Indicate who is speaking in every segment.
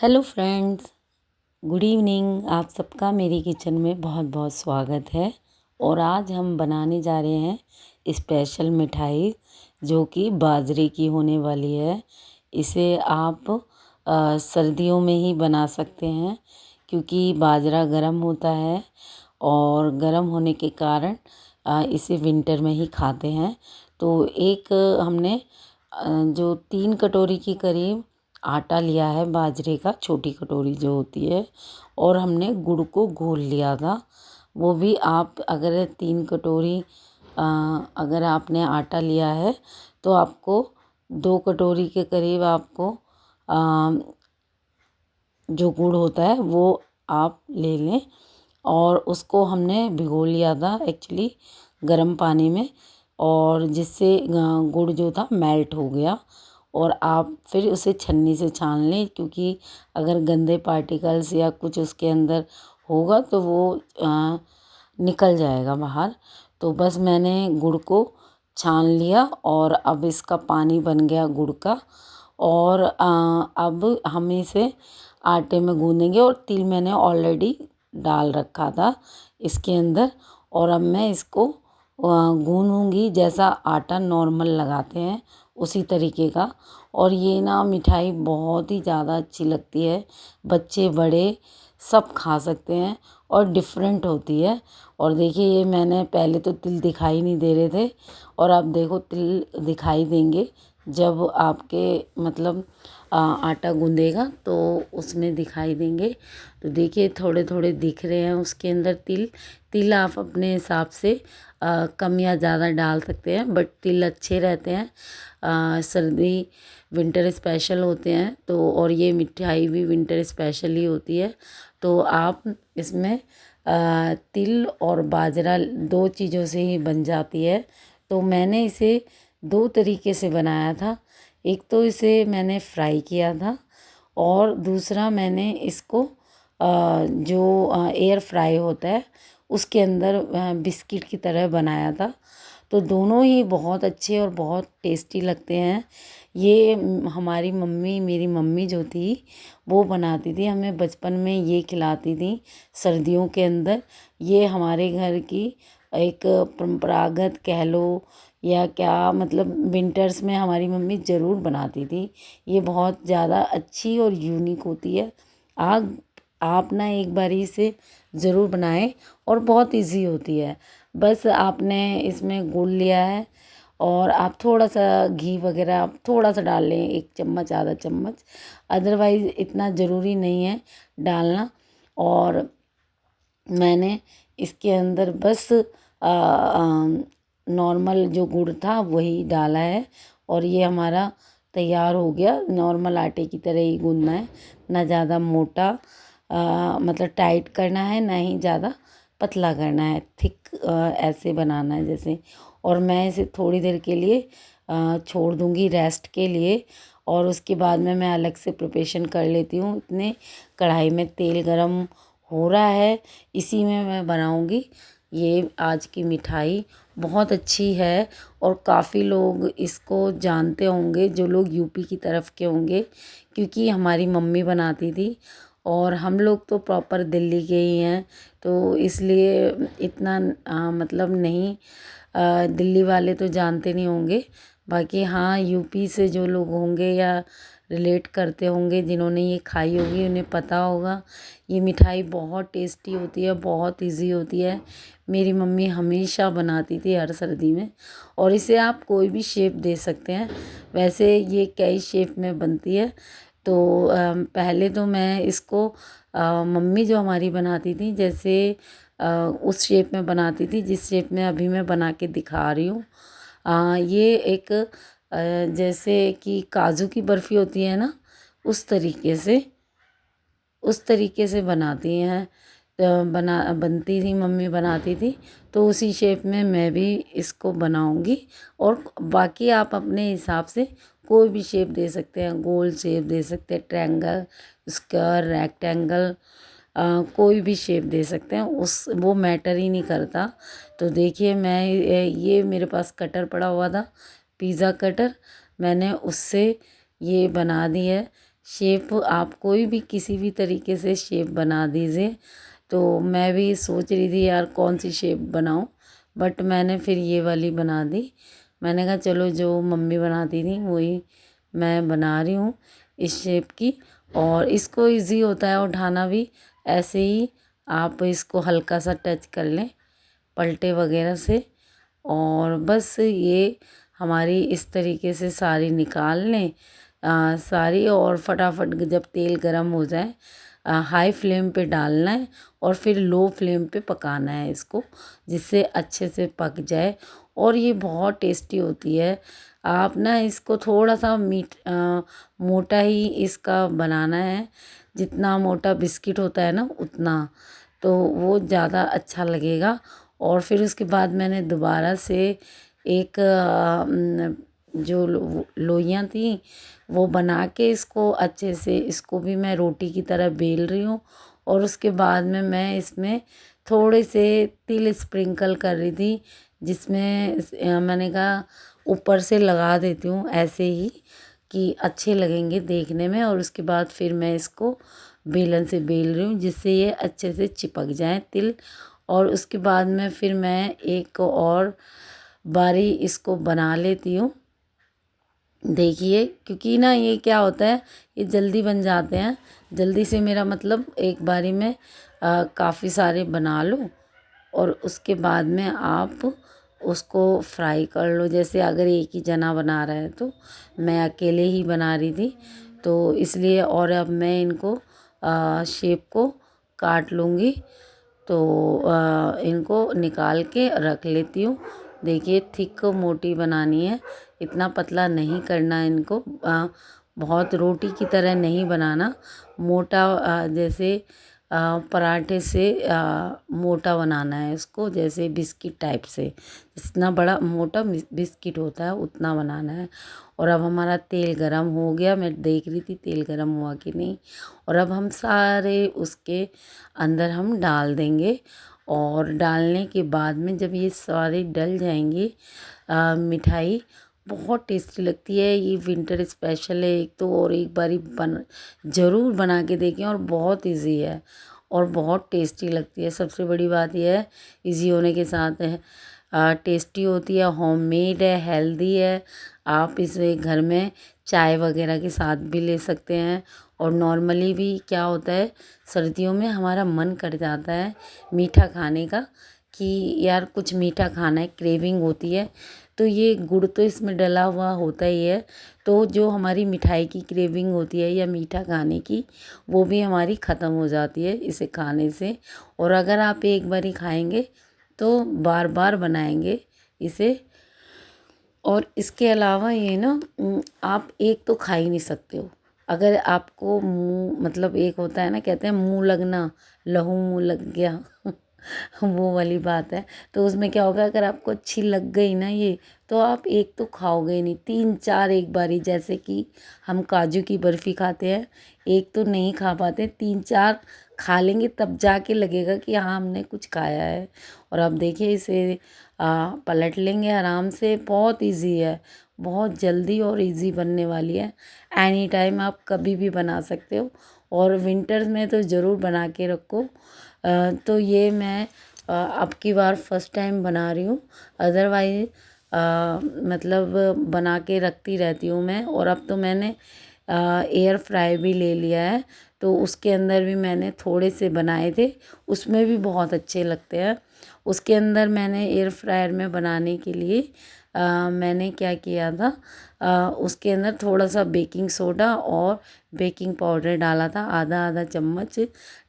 Speaker 1: Hello friends, good evening. आप सबका मेरी किचन में बहुत बहुत स्वागत है। और आज हम बनाने जा रहे हैं स्पेशल मिठाई जो कि बाजरे की होने वाली है। इसे आप सर्दियों में ही बना सकते हैं क्योंकि बाजरा गर्म होता है और गर्म होने के कारण इसे विंटर में ही खाते हैं। तो एक हमने जो 3 कटोरी के करीब आटा लिया है बाजरे का, छोटी कटोरी जो होती है, और हमने गुड़ को घोल लिया था। वो भी आप अगर 3 कटोरी अगर आपने आटा लिया है तो आपको 2 कटोरी के करीब आपको जो गुड़ होता है वो आप ले लें। और उसको हमने भिगो लिया था एक्चुअली गर्म पानी में, और जिससे गुड़ जो था मेल्ट हो गया। और आप फिर उसे छन्नी से छान लें क्योंकि अगर गंदे पार्टिकल्स या कुछ उसके अंदर होगा तो वो निकल जाएगा बाहर। तो बस मैंने गुड़ को छान लिया और अब इसका पानी बन गया गुड़ का। और अब हम इसे आटे में गूँदेंगे। और तिल मैंने ऑलरेडी डाल रखा था इसके अंदर, और अब मैं इसको गूँधूँगी जैसा आटा नॉर्मल लगाते हैं उसी तरीके का। और ये ना मिठाई बहुत ही ज़्यादा अच्छी लगती है, बच्चे बड़े सब खा सकते हैं और डिफरेंट होती है। और देखिए ये मैंने पहले तो तिल दिखाई नहीं दे रहे थे, और अब देखो तिल दिखाई देंगे जब आपके मतलब आटा गूँधेगा तो उसमें दिखाई देंगे। तो देखिए थोड़े थोड़े दिख रहे हैं उसके अंदर तिल। तिल आप अपने हिसाब से कम या ज़्यादा डाल सकते हैं, बट तिल अच्छे रहते हैं। सर्दी विंटर स्पेशल होते हैं तो, और ये मिठाई भी विंटर स्पेशल ही होती है। तो आप इसमें तिल और बाजरा 2 चीज़ों से ही बन जाती है। तो मैंने इसे 2 तरीके से बनाया था। एक तो इसे मैंने फ्राई किया था, और दूसरा मैंने इसको जो एयर फ्राई होता है उसके अंदर बिस्किट की तरह बनाया था। तो दोनों ही बहुत अच्छे और बहुत टेस्टी लगते हैं। ये हमारी मम्मी, मेरी मम्मी जो थी वो बनाती थी, हमें बचपन में ये खिलाती थी सर्दियों के अंदर। ये हमारे घर की एक परंपरागत कह लो या क्या, मतलब विंटर्स में हमारी मम्मी ज़रूर बनाती थी। ये बहुत ज़्यादा अच्छी और यूनिक होती है। आप ना एक बारी इसे ज़रूर बनाएं, और बहुत इजी होती है। बस आपने इसमें गुड़ लिया है, और आप थोड़ा सा घी वगैरह आप थोड़ा सा डाल लें, 1 चम्मच आधा चम्मच, अदरवाइज़ इतना ज़रूरी नहीं है डालना। और मैंने इसके अंदर बस नॉर्मल जो गुड़ था वही डाला है, और ये हमारा तैयार हो गया। नॉर्मल आटे की तरह ही गूँधना है, ना ज़्यादा मोटा मतलब टाइट करना है, ना ही ज़्यादा पतला करना है, थिक ऐसे बनाना है जैसे। और मैं इसे थोड़ी देर के लिए छोड़ दूँगी रेस्ट के लिए, और उसके बाद में मैं अलग से प्रिपरेशन कर लेती हूँ। इतने कढ़ाई में तेल गरम हो रहा है, इसी में मैं बनाऊँगी ये आज की मिठाई। बहुत अच्छी है और काफ़ी लोग इसको जानते होंगे जो लोग यूपी की तरफ के होंगे, क्योंकि हमारी मम्मी बनाती थी, और हम लोग तो प्रॉपर दिल्ली के ही हैं तो इसलिए इतना मतलब नहीं, दिल्ली वाले तो जानते नहीं होंगे। बाकी हाँ, यूपी से जो लोग होंगे या रिलेट करते होंगे, जिन्होंने ये खाई होगी उन्हें पता होगा। ये मिठाई बहुत टेस्टी होती है, बहुत इजी होती है। मेरी मम्मी हमेशा बनाती थी हर सर्दी में। और इसे आप कोई भी शेप दे सकते हैं, वैसे ये कई शेप में बनती है। तो पहले तो मैं इसको मम्मी जो हमारी बनाती थी जैसे उस शेप में बनाती थी जिस शेप में अभी मैं बना के दिखा रही हूँ। ये एक जैसे कि काजू की बर्फ़ी होती है ना, उस तरीके से बनाती हैं। बनती थी, मम्मी बनाती थी, तो उसी शेप में मैं भी इसको बनाऊंगी। और बाकी आप अपने हिसाब से कोई भी शेप दे सकते हैं, गोल शेप दे सकते हैं, ट्रायंगल, स्क्वायर, रेक्टेंगल, कोई भी शेप दे सकते हैं, उस वो मैटर ही नहीं करता। तो देखिए मैं ये मेरे पास कटर पड़ा हुआ था, पिज़्ज़ा कटर, मैंने उससे ये बना दी है शेप आप कोई भी किसी भी तरीके से शेप बना दीजिए। तो मैं भी सोच रही थी यार कौन सी शेप बनाऊं, बट मैंने फिर ये वाली बना दी। मैंने कहा चलो जो मम्मी बनाती थी वही मैं बना रही हूँ इस शेप की। और इसको इजी होता है उठाना भी, ऐसे ही आप इसको हल्का सा टच कर लें पलटे वगैरह से, और बस ये हमारी इस तरीके से सारी निकाल लें सारी। और फटाफट जब तेल गरम हो जाए हाई फ्लेम पे डालना है और फिर लो फ्लेम पे पकाना है इसको, जिससे अच्छे से पक जाए। और ये बहुत टेस्टी होती है। आप ना इसको थोड़ा सा मोटा ही इसका बनाना है, जितना मोटा बिस्किट होता है ना उतना, तो वो ज़्यादा अच्छा लगेगा। और फिर उसके बाद मैंने दोबारा से एक जो लोइयाँ थी वो बना के इसको अच्छे से, इसको भी मैं रोटी की तरह बेल रही हूँ। और उसके बाद में मैं इसमें थोड़े से तिल स्प्रिंकल कर रही थी, जिसमें मैंने कहा ऊपर से लगा देती हूँ ऐसे ही कि अच्छे लगेंगे देखने में। और उसके बाद फिर मैं इसको बेलन से बेल रही हूँ जिससे ये अच्छे से चिपक जाए तिल। और उसके बाद में फिर मैं एक और बारी इसको बना लेती हूँ। देखिए क्योंकि ना ये क्या होता है, ये जल्दी बन जाते हैं। जल्दी से मेरा मतलब एक बारी में काफ़ी सारे बना लो और उसके बाद में आप उसको फ्राई कर लो। जैसे अगर एक ही जना बना रहा है तो मैं अकेले ही बना रही थी, तो इसलिए। और अब मैं इनको शेप को काट लूँगी, तो इनको निकाल के रख लेती हूँ। देखिए थिक मोटी बनानी है, इतना पतला नहीं करना है इनको, बहुत रोटी की तरह नहीं बनाना। मोटा जैसे पराठे से मोटा बनाना है इसको, जैसे बिस्किट टाइप से, जितना बड़ा मोटा बिस्किट होता है उतना बनाना है। और अब हमारा तेल गरम हो गया, मैं देख रही थी तेल गरम हुआ कि नहीं। और अब हम सारे उसके अंदर हम डाल देंगे। और डालने के बाद में जब ये सारे डल जाएंगे मिठाई बहुत टेस्टी लगती है। ये विंटर स्पेशल है एक तो, और एक बारी ज़रूर बना के देखें। और बहुत इजी है और बहुत टेस्टी लगती है। सबसे बड़ी बात यह है इजी होने के साथ है टेस्टी होती है, होममेड है, हेल्दी है। आप इसे घर में चाय वगैरह के साथ भी ले सकते हैं। और नॉर्मली भी क्या होता है, सर्दियों में हमारा मन कर जाता है मीठा खाने का, कि यार कुछ मीठा खाना है, क्रेविंग होती है। तो ये गुड़ तो इसमें डला हुआ होता ही है, तो जो हमारी मिठाई की क्रेविंग होती है या मीठा खाने की, वो भी हमारी ख़त्म हो जाती है इसे खाने से। और अगर आप एक बारी खाएंगे तो बार बार बनाएंगे इसे। और इसके अलावा ये ना आप एक तो खा ही नहीं सकते हो। अगर आपको मुंह मतलब एक होता है ना, कहते हैं मुंह लगना, लहू मुंह लग गया वो वाली बात है। तो उसमें क्या होगा, अगर आपको अच्छी लग गई ना ये, तो आप एक तो खाओगे ही नहीं, तीन चार एक बारी। जैसे कि हम काजू की बर्फ़ी खाते हैं, एक तो नहीं खा पाते, तीन चार खा लेंगे तब जाके लगेगा कि हाँ हमने कुछ खाया है। और अब देखिए इसे पलट लेंगे आराम से। बहुत इजी है, बहुत जल्दी और इजी बनने वाली है। एनी टाइम आप कभी भी बना सकते हो, और विंटर्स में तो ज़रूर बना के रखो। तो ये मैं अब की बार फर्स्ट टाइम बना रही हूँ, अदरवाइज मतलब बना के रखती रहती हूँ मैं। और अब तो मैंने एयर फ्राई भी ले लिया है, तो उसके अंदर भी मैंने थोड़े से बनाए थे, उसमें भी बहुत अच्छे लगते हैं। उसके अंदर मैंने एयर फ्रायर में बनाने के लिए मैंने क्या किया था, उसके अंदर थोड़ा सा बेकिंग सोडा और बेकिंग पाउडर डाला था, आधा आधा चम्मच,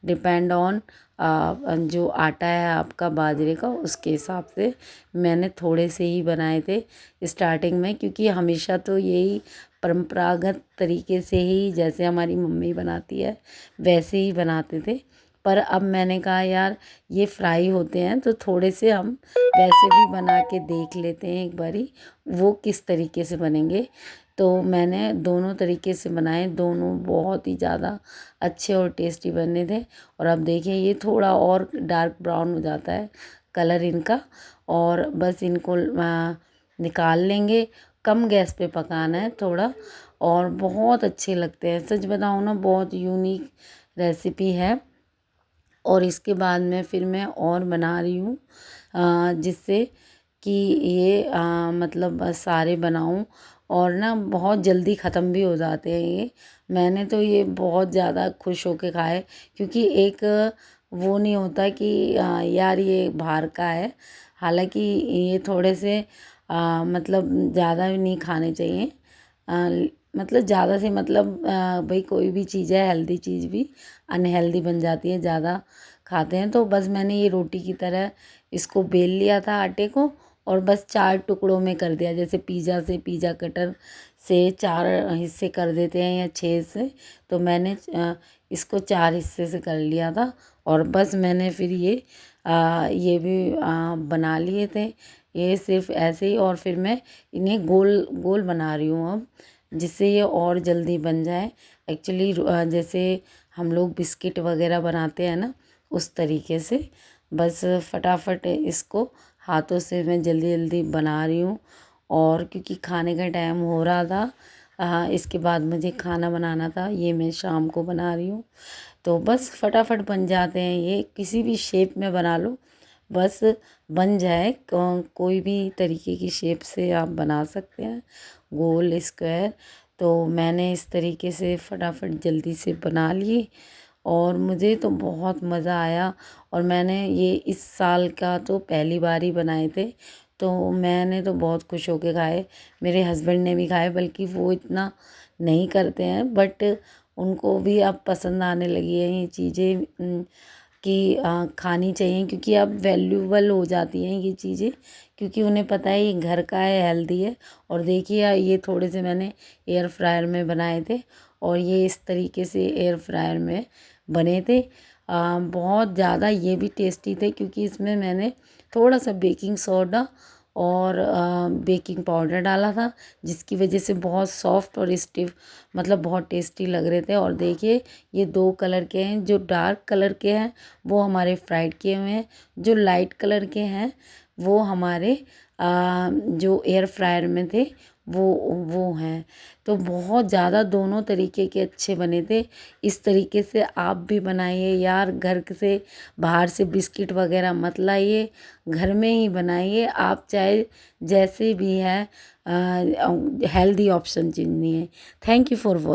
Speaker 1: डिपेंड ऑन जो आटा है आपका बाजरे का उसके हिसाब से। मैंने थोड़े से ही बनाए थे स्टार्टिंग में, क्योंकि हमेशा तो यही परंपरागत तरीके से ही जैसे हमारी मम्मी बनाती है वैसे ही बनाते थे। पर अब मैंने कहा यार ये फ्राई होते हैं तो थोड़े से हम वैसे भी बना के देख लेते हैं एक बारी वो किस तरीके से बनेंगे। तो मैंने दोनों तरीके से बनाए, दोनों बहुत ही ज़्यादा अच्छे और टेस्टी बने थे। और अब देखिए ये थोड़ा और डार्क ब्राउन हो जाता है कलर इनका, और बस इनको निकाल लेंगे। कम गैस पे पकाना है थोड़ा, और बहुत अच्छे लगते हैं। सच बताऊँ ना, बहुत यूनिक रेसिपी है। और इसके बाद में फिर मैं और बना रही हूँ जिससे कि ये मतलब सारे बनाऊँ और ना बहुत जल्दी ख़त्म भी हो जाते हैं ये। मैंने तो ये बहुत ज़्यादा खुश होके खाए, क्योंकि एक वो नहीं होता कि यार ये बाहर का है। हालांकि ये थोड़े से मतलब ज़्यादा भी नहीं खाने चाहिए। मतलब ज़्यादा से मतलब भाई कोई भी चीज़ है, हेल्दी चीज़ भी अनहेल्दी बन जाती है ज़्यादा खाते हैं। तो बस मैंने ये रोटी की तरह इसको बेल लिया था आटे को, और बस 4 टुकड़ों में कर दिया। जैसे पिज़्ज़ा कटर से 4 हिस्से कर देते हैं या 6 हिस्से, तो मैंने इसको 4 हिस्से से कर लिया था। और बस मैंने फिर ये भी बना लिए थे, ये सिर्फ ऐसे ही। और फिर मैं इन्हें गोल गोल बना रही हूँ अब, जिससे ये और जल्दी बन जाए। एक्चुअली जैसे हम लोग बिस्किट वगैरह बनाते हैं ना, उस तरीके से बस फटाफट इसको हाथों से मैं जल्दी जल्दी बना रही हूँ। और क्योंकि खाने का टाइम हो रहा था, इसके बाद मुझे खाना बनाना था, ये मैं शाम को बना रही हूँ। तो बस फटाफट बन जाते हैं, ये किसी भी शेप में बना लो, बस बन जाए। कोई भी तरीके की शेप से आप बना सकते हैं, गोल, स्क्वायर। तो मैंने इस तरीके से फटाफट जल्दी से बना लिए, और मुझे तो बहुत मज़ा आया। और मैंने ये इस साल का तो पहली बार ही बनाए थे, तो मैंने तो बहुत खुश होके खाए। मेरे हस्बैंड ने भी खाए, बल्कि वो इतना नहीं करते हैं, बट उनको भी अब पसंद आने लगी है ये चीज़ें कि खानी चाहिए, क्योंकि अब वैल्यूबल हो जाती हैं ये चीज़ें, क्योंकि उन्हें पता है ये घर का है, हेल्दी है। और देखिए ये थोड़े से मैंने एयर फ्रायर में बनाए थे, और ये इस तरीके से एयर फ्रायर में बने थे। बहुत ज़्यादा ये भी टेस्टी थे, क्योंकि इसमें मैंने थोड़ा सा बेकिंग सोडा और बेकिंग पाउडर डाला था, जिसकी वजह से बहुत सॉफ्ट और स्टिफ, मतलब बहुत टेस्टी लग रहे थे। और देखिए ये 2 कलर के हैं, जो डार्क कलर के हैं वो हमारे फ्राइड किए हुए हैं, जो लाइट कलर के हैं वो हमारे जो एयर फ्रायर में थे वो हैं। तो बहुत ज़्यादा दोनों तरीके के अच्छे बने थे। इस तरीके से आप भी बनाइए यार, घर से बाहर से बिस्किट वगैरह मत लाइए, घर में ही बनाइए। आप चाहे जैसे भी है, हेल्दी ऑप्शन चुनिए। Thank you for watching.